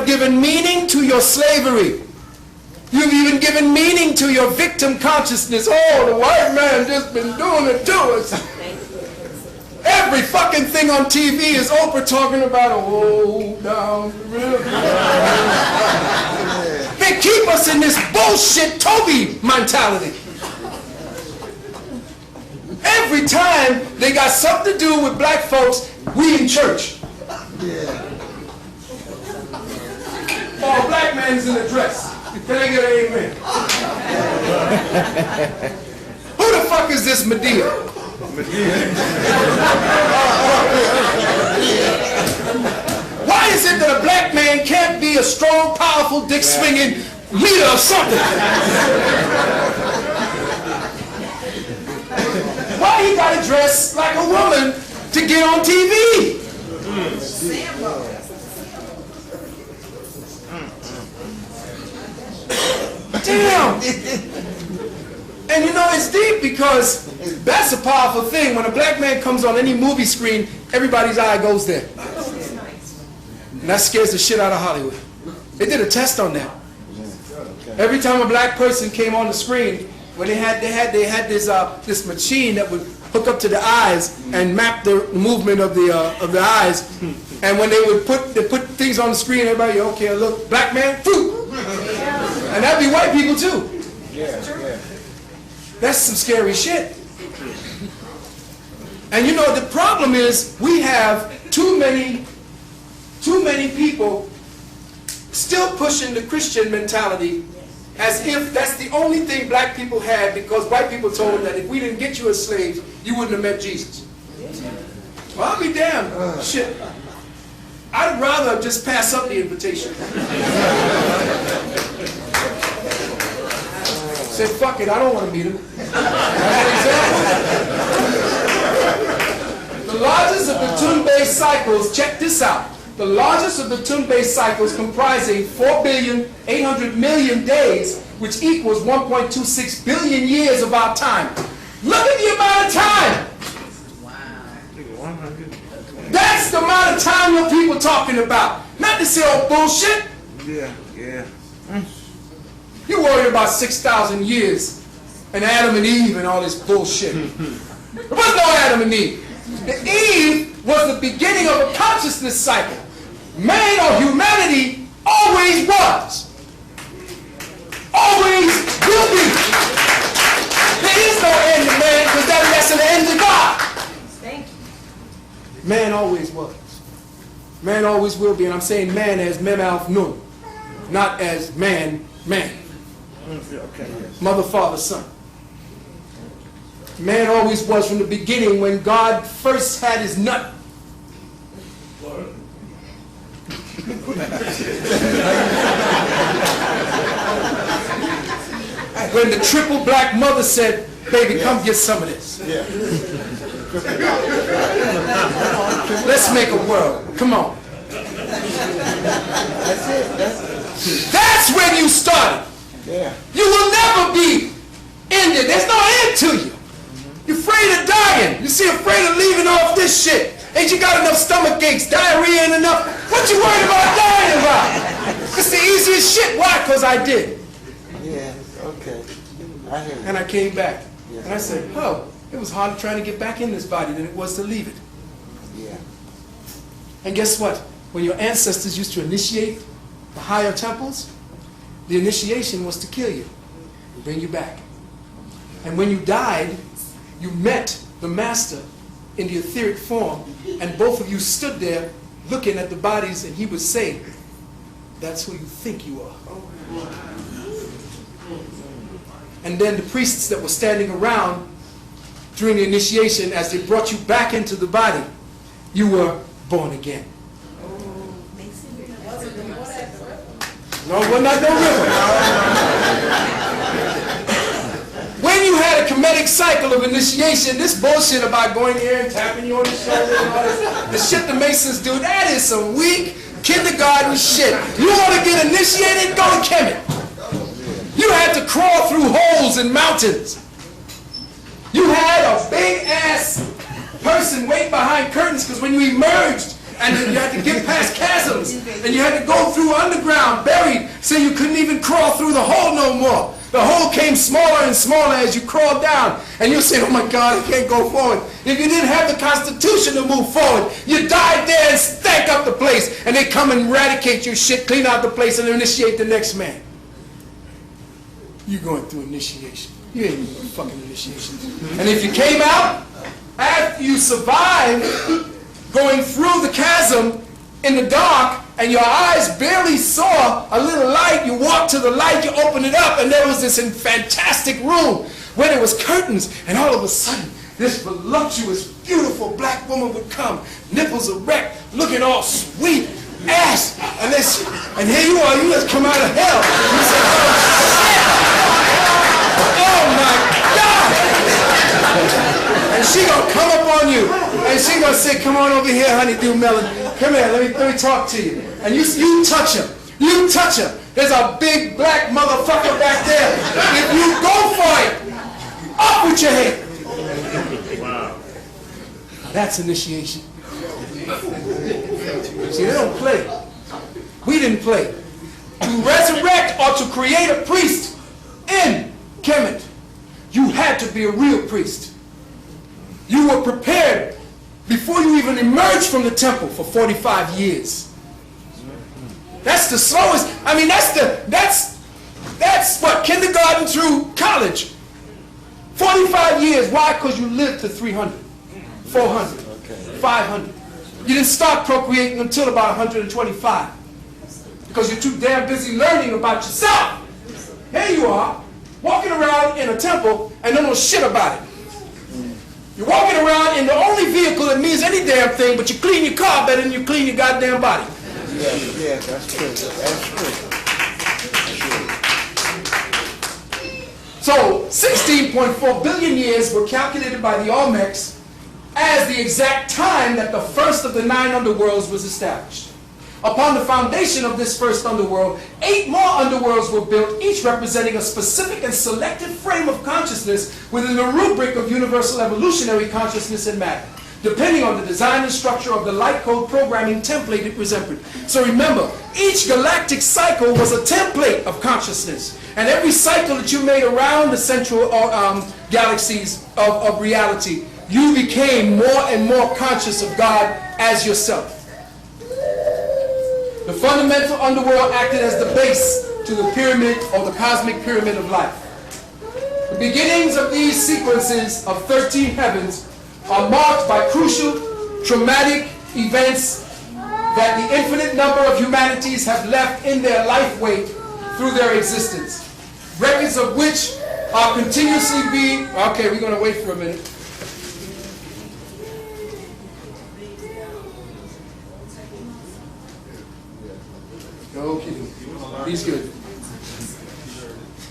have given meaning to your slavery. You've even given meaning to your victim consciousness. Oh, the white man just been doing it to us. Every fucking thing on TV is Oprah talking about a roll down the river. They keep us in this bullshit Toby mentality. Every time they got something to do with black folks, we in church. Oh, a black man's in a dress. Can I get an amen? Who the fuck is this Medea? Why is it that a black man can't be a strong, powerful, dick-swinging leader of something? Why he got to dress like a woman to get on TV? Damn! And you know, it's deep because that's a powerful thing. When a black man comes on any movie screen, everybody's eye goes there. And that scares the shit out of Hollywood. They did a test on that. Every time a black person came on the screen, when they had this machine that would hook up to the eyes and map the movement of the eyes, and when they put things on the screen, everybody, okay, look, black man, poof. And that'd be white people too. That's some scary shit. And you know, the problem is we have too many people still pushing the Christian mentality as if that's the only thing black people had, because white people told them that if we didn't get you as slaves, you wouldn't have met Jesus. Well, I'll be damned. Shit. I'd rather just pass up the invitation. Say, fuck it, I don't want to meet him. The largest of the Tunbei cycles, check this out. The largest of the Tunbei cycles comprising 4,800,000,000 days, which equals 1.26 billion years of our time. Look at the amount of time. Wow. That's the amount of time your people talking about. Not to say old bullshit. Yeah. You're worried about 6,000 years and Adam and Eve and all this bullshit. There was no Adam and Eve. The Eve was the beginning of a consciousness cycle. Man or humanity always was. Always will be. There is no end to man, because that's an end to God. Thank you. Man always was. Man always will be. And I'm saying man as Mem Alf Nun, not as man. Mother, father, son. Man always was from the beginning when God first had his nut. When the triple black mother said, baby, come get some of this. Let's make a world. Come on. That's when you started. You will never be ended. There's no end to you. You're afraid of dying. You see, afraid of leaving off this shit. Ain't you got enough stomach aches, diarrhea ain't enough? What you worried about dying about? It's the easiest shit. Why? Because I did. Okay. And I came back. And I said, oh, it was harder trying to get back in this body than it was to leave it. And guess what? When your ancestors used to initiate the higher temples, the initiation was to kill you and bring you back. And when you died, you met the master in the etheric form, and both of you stood there looking at the bodies, and he would say, that's who you think you are. And then the priests that were standing around during the initiation, as they brought you back into the body, you were born again. No, we're not no river. When you had a comedic cycle of initiation, this bullshit about going here and tapping you on the shoulder and all this, the shit the Masons do, that is some weak kindergarten shit. You want to get initiated? Go to Kemet. You had to crawl through holes in mountains. You had a big ass person wait behind curtains, because when you emerged And then you had to get past chasms. And you had to go through underground, buried, so you couldn't even crawl through the hole no more. The hole came smaller and smaller as you crawled down. And you said, oh my God, I can't go forward. If you didn't have the Constitution to move forward, you died there and stank up the place. And they come and eradicate your shit, clean out the place, and initiate the next man. You're going through initiation. You ain't even fucking initiation. And if you came out, after you survived going through the chasm in the dark, and your eyes barely saw a little light, you walked to the light, you opened it up, and there was this fantastic room where there was curtains, and all of a sudden, this voluptuous, beautiful black woman would come, nipples erect, looking all sweet, ass, and here you are, you just come out of hell. You say, oh my God! And she gonna come up on you, and she gonna say, come on over here, honeydew melon. Come here, let me talk to you. And you touch her. You touch her. There's a big black motherfucker back there. If you go for it, up with your head. Wow. That's initiation. See, they don't play. We didn't play. To resurrect or to create a priest in Kemet, you had to be a real priest. You were prepared before you even emerged from the temple for 45 years. That's the slowest. I mean, that's what, kindergarten through college. 45 years. Why? Because you lived to 300, 400, 500. You didn't start procreating until about 125. Because you're too damn busy learning about yourself. Here you are, walking around in a temple and don't know shit about it. You're walking around in the only vehicle that means any damn thing, but you clean your car better than you clean your goddamn body. Yeah, that's true. That's true. So 16.4 billion years were calculated by the Olmecs as the exact time that the first of the 9 underworlds was established. Upon the foundation of this first underworld, 8 more underworlds were built, each representing a specific and selected frame of consciousness within the rubric of universal evolutionary consciousness and matter, depending on the design and structure of the light code programming template it resembled. So remember, each galactic cycle was a template of consciousness. And every cycle that you made around the central galaxies of reality, you became more and more conscious of God as yourself. The fundamental underworld acted as the base to the pyramid or the cosmic pyramid of life. The beginnings of these sequences of 13 heavens are marked by crucial, traumatic events that the infinite number of humanities have left in their life weight through their existence. Records of which are continuously being... Okay, we're going to wait for a minute. Okay, he's good.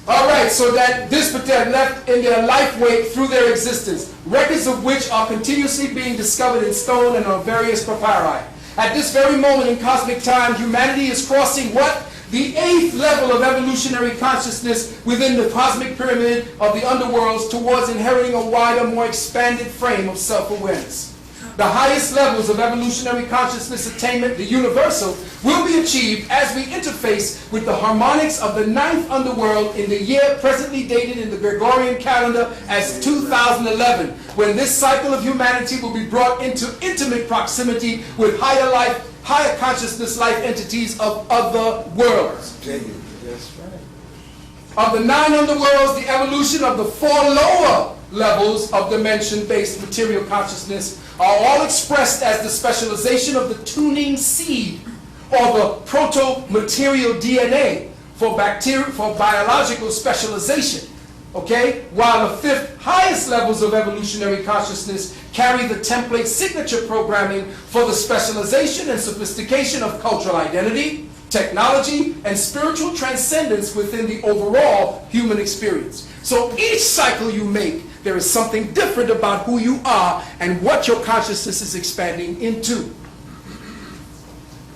All right, so that this particular left in their life weight through their existence, records of which are continuously being discovered in stone and on various papyri. At this very moment in cosmic time, humanity is crossing what? The 8th level of evolutionary consciousness within the cosmic pyramid of the underworlds towards inheriting a wider, more expanded frame of self-awareness. The highest levels of evolutionary consciousness attainment, the universal, will be achieved as we interface with the harmonics of the 9th underworld in the year presently dated in the Gregorian calendar as 2011, when this cycle of humanity will be brought into intimate proximity with higher life, higher consciousness life entities of other worlds. That's right. Of the 9 underworlds, the evolution of the 4 lower levels of dimension-based material consciousness are all expressed as the specialization of the tuning seed or the proto-material DNA for biological specialization. Okay? While the 5th highest levels of evolutionary consciousness carry the template signature programming for the specialization and sophistication of cultural identity, technology, and spiritual transcendence within the overall human experience. So each cycle you make, there is something different about who you are and what your consciousness is expanding into.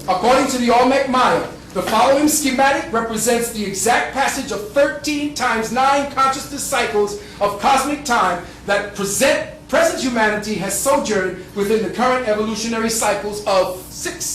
According to the Olmec Maya, the following schematic represents the exact passage of 13 times 9 consciousness cycles of cosmic time that present present humanity has sojourned within the current evolutionary cycles of 6